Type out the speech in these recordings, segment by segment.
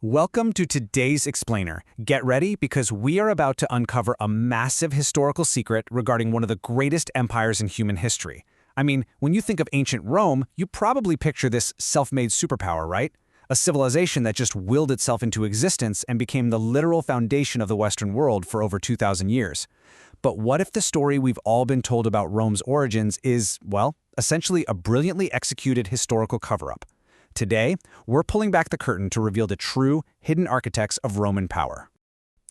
Welcome to today's Explainer. Get ready because we are about to uncover a massive historical secret regarding one of the greatest empires in human history. I mean, when you think of ancient Rome, you probably picture this self-made superpower, right? A civilization that just willed itself into existence and became the literal foundation of the Western world for over 2,000 years. But what if the story we've all been told about Rome's origins is, well, essentially a brilliantly executed historical cover-up? Today, we're pulling back the curtain to reveal the true, hidden architects of Roman power.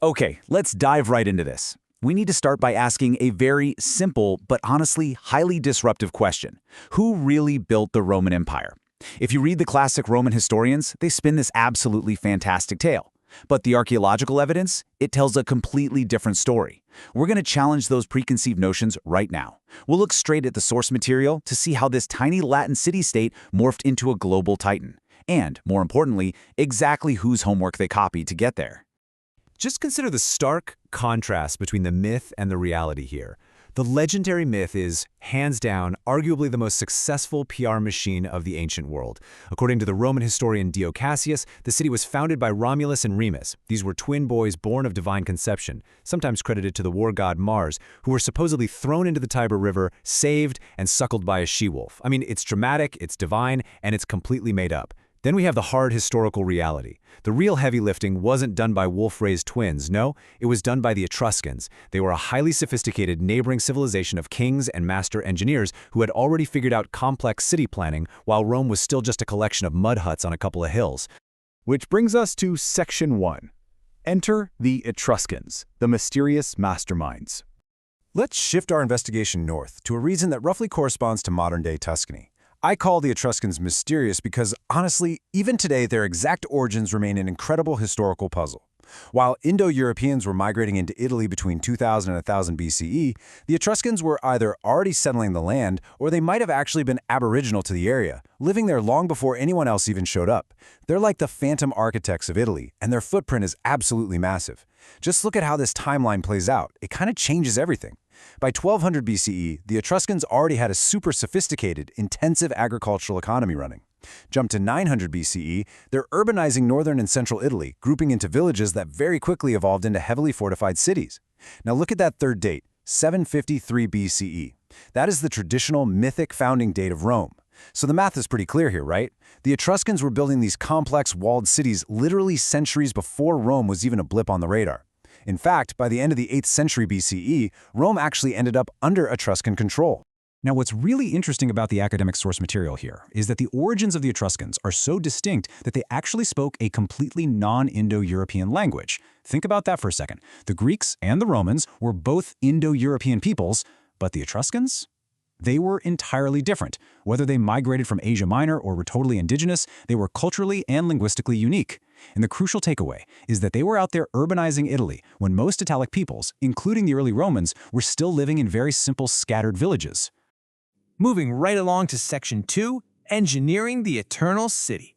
Okay, let's dive right into this. We need to start by asking a very simple, but honestly highly disruptive question. Who really built the Roman Empire? If you read the classic Roman historians, they spin this absolutely fantastic tale. But the archaeological evidence, it tells a completely different story. We're going to challenge those preconceived notions right now. We'll look straight at the source material to see how this tiny Latin city-state morphed into a global titan. And, more importantly, exactly whose homework they copied to get there. Just consider the stark contrast between the myth and the reality here. The legendary myth is, hands down, arguably the most successful PR machine of the ancient world. According to the Roman historian Dio Cassius, the city was founded by Romulus and Remus. These were twin boys born of divine conception, sometimes credited to the war god Mars, who were supposedly thrown into the Tiber River, saved, and suckled by a she-wolf. I mean, it's dramatic, it's divine, and it's completely made up. Then we have the hard historical reality. The real heavy lifting wasn't done by wolf-raised twins, no, it was done by the Etruscans. They were a highly sophisticated neighboring civilization of kings and master engineers who had already figured out complex city planning while Rome was still just a collection of mud huts on a couple of hills. Which brings us to Section 1. Enter the Etruscans, the mysterious masterminds. Let's shift our investigation north to a region that roughly corresponds to modern-day Tuscany. I call the Etruscans mysterious because, honestly, even today their exact origins remain an incredible historical puzzle. While Indo-Europeans were migrating into Italy between 2000 and 1000 BCE, the Etruscans were either already settling the land or they might have actually been aboriginal to the area, living there long before anyone else even showed up. They're like the phantom architects of Italy, and their footprint is absolutely massive. Just look at how this timeline plays out. It kind of changes everything. By 1200 BCE, the Etruscans already had a super sophisticated, intensive agricultural economy running. Jump to 900 BCE, they're urbanizing northern and central Italy, grouping into villages that very quickly evolved into heavily fortified cities. Now look at that third date, 753 BCE. That is the traditional mythic founding date of Rome. So the math is pretty clear here, right? The Etruscans were building these complex walled cities literally centuries before Rome was even a blip on the radar. In fact, by the end of the 8th century BCE, Rome actually ended up under Etruscan control. Now, what's really interesting about the academic source material here is that the origins of the Etruscans are so distinct that they actually spoke a completely non-Indo-European language. Think about that for a second. The Greeks and the Romans were both Indo-European peoples, but the Etruscans? They were entirely different. Whether they migrated from Asia Minor or were totally indigenous, they were culturally and linguistically unique. And the crucial takeaway is that they were out there urbanizing Italy when most Italic peoples, including the early Romans, were still living in very simple scattered villages. Moving right along to Section 2, Engineering the Eternal City.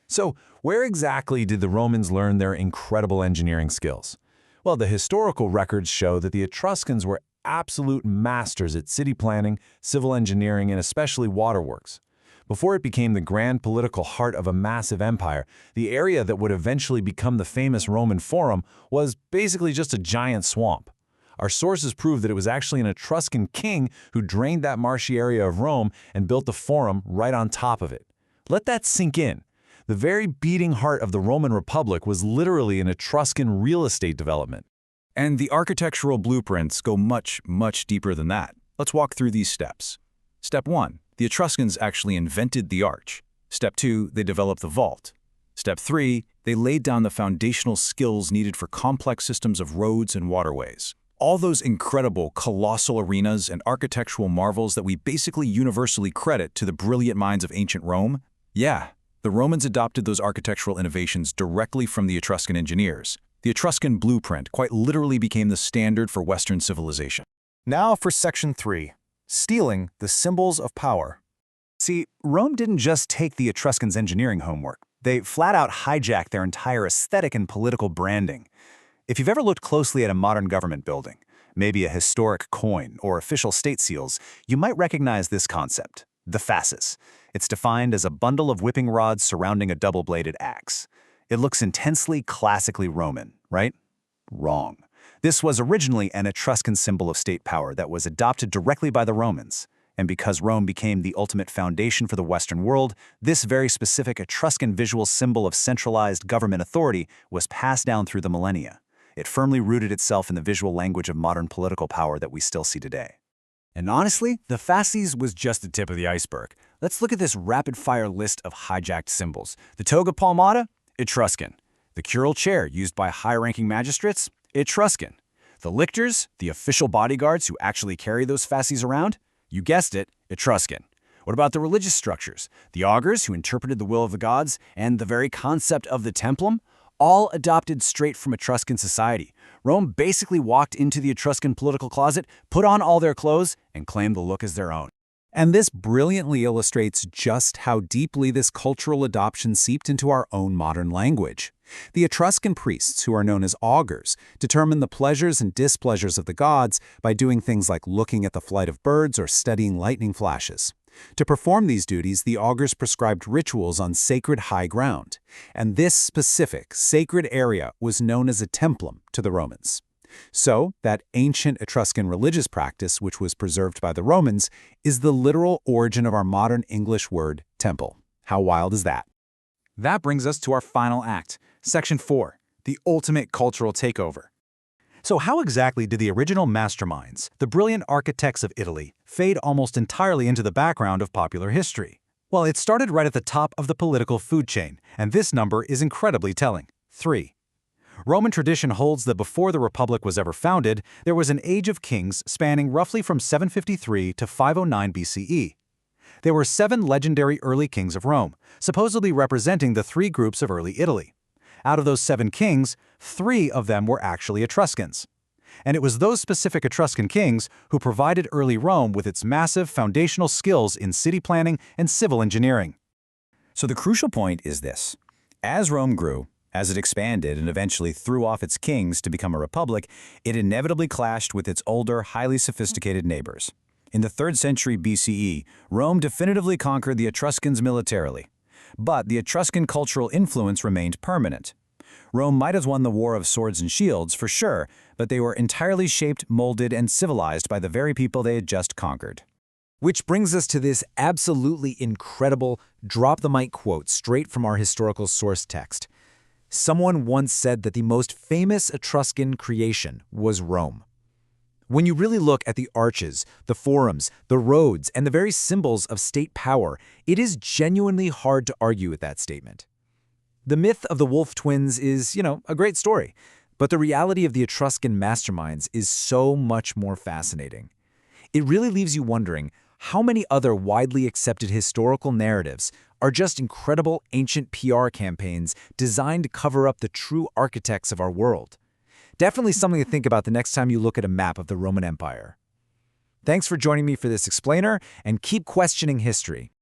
So, where exactly did the Romans learn their incredible engineering skills? Well, the historical records show that the Etruscans were absolute masters at city planning, civil engineering, and especially waterworks. Before it became the grand political heart of a massive empire, the area that would eventually become the famous Roman Forum was basically just a giant swamp. Our sources prove that it was actually an Etruscan king who drained that marshy area of Rome and built the Forum right on top of it. Let that sink in. The very beating heart of the Roman Republic was literally an Etruscan real estate development. And the architectural blueprints go much, much deeper than that. Let's walk through these steps. Step 1. The Etruscans actually invented the arch. Step 2. They developed the vault. Step 3. They laid down the foundational skills needed for complex systems of roads and waterways. All those incredible, colossal arenas and architectural marvels that we basically universally credit to the brilliant minds of ancient Rome? Yeah, the Romans adopted those architectural innovations directly from the Etruscan engineers. The Etruscan blueprint quite literally became the standard for Western civilization. Now for Section 3, Stealing the Symbols of Power. See, Rome didn't just take the Etruscans' engineering homework. They flat out hijacked their entire aesthetic and political branding. If you've ever looked closely at a modern government building, maybe a historic coin or official state seals, you might recognize this concept, the fasces. It's defined as a bundle of whipping rods surrounding a double-bladed axe. It looks intensely classically Roman, right? Wrong. This was originally an Etruscan symbol of state power that was adopted directly by the Romans. And because Rome became the ultimate foundation for the Western world, this very specific Etruscan visual symbol of centralized government authority was passed down through the millennia. It firmly rooted itself in the visual language of modern political power that we still see today. And honestly, the fasces was just the tip of the iceberg. Let's look at this rapid-fire list of hijacked symbols. The toga palmata? Etruscan. The curule chair used by high-ranking magistrates? Etruscan. The lictors, the official bodyguards who actually carry those fasces around? You guessed it, Etruscan. What about the religious structures? The augurs who interpreted the will of the gods and the very concept of the templum? All adopted straight from Etruscan society. Rome basically walked into the Etruscan political closet, put on all their clothes, and claimed the look as their own. And this brilliantly illustrates just how deeply this cultural adoption seeped into our own modern language. The Etruscan priests, who are known as augurs, determine the pleasures and displeasures of the gods by doing things like looking at the flight of birds or studying lightning flashes. To perform these duties, the augurs prescribed rituals on sacred high ground, and this specific sacred area was known as a templum to the Romans. So, that ancient Etruscan religious practice, which was preserved by the Romans, is the literal origin of our modern English word temple. How wild is that? That brings us to our final act, Section 4, the ultimate cultural takeover. So how exactly did the original masterminds, the brilliant architects of Italy, fade almost entirely into the background of popular history? Well, it started right at the top of the political food chain, and this number is incredibly telling: 3. Roman tradition holds that before the Republic was ever founded, there was an age of kings spanning roughly from 753 to 509 BCE. There were 7 legendary early kings of Rome, supposedly representing the 3 groups of early Italy. Out of those 7 kings, 3 of them were actually Etruscans. And it was those specific Etruscan kings who provided early Rome with its massive foundational skills in city planning and civil engineering. So the crucial point is this. As Rome grew, as it expanded and eventually threw off its kings to become a republic, it inevitably clashed with its older, highly sophisticated neighbors. In the 3rd century BCE, Rome definitively conquered the Etruscans militarily. But the Etruscan cultural influence remained permanent. Rome might have won the War of Swords and Shields, for sure, but they were entirely shaped, molded, and civilized by the very people they had just conquered. Which brings us to this absolutely incredible drop-the-mic quote straight from our historical source text. Someone once said that the most famous Etruscan creation was Rome. When you really look at the arches, the forums, the roads, and the very symbols of state power, it is genuinely hard to argue with that statement. The myth of the Wolf twins is, a great story, but the reality of the Etruscan masterminds is so much more fascinating. It really leaves you wondering how many other widely accepted historical narratives are just incredible ancient PR campaigns designed to cover up the true architects of our world. Definitely something to think about the next time you look at a map of the Roman Empire. Thanks for joining me for this explainer, and keep questioning history.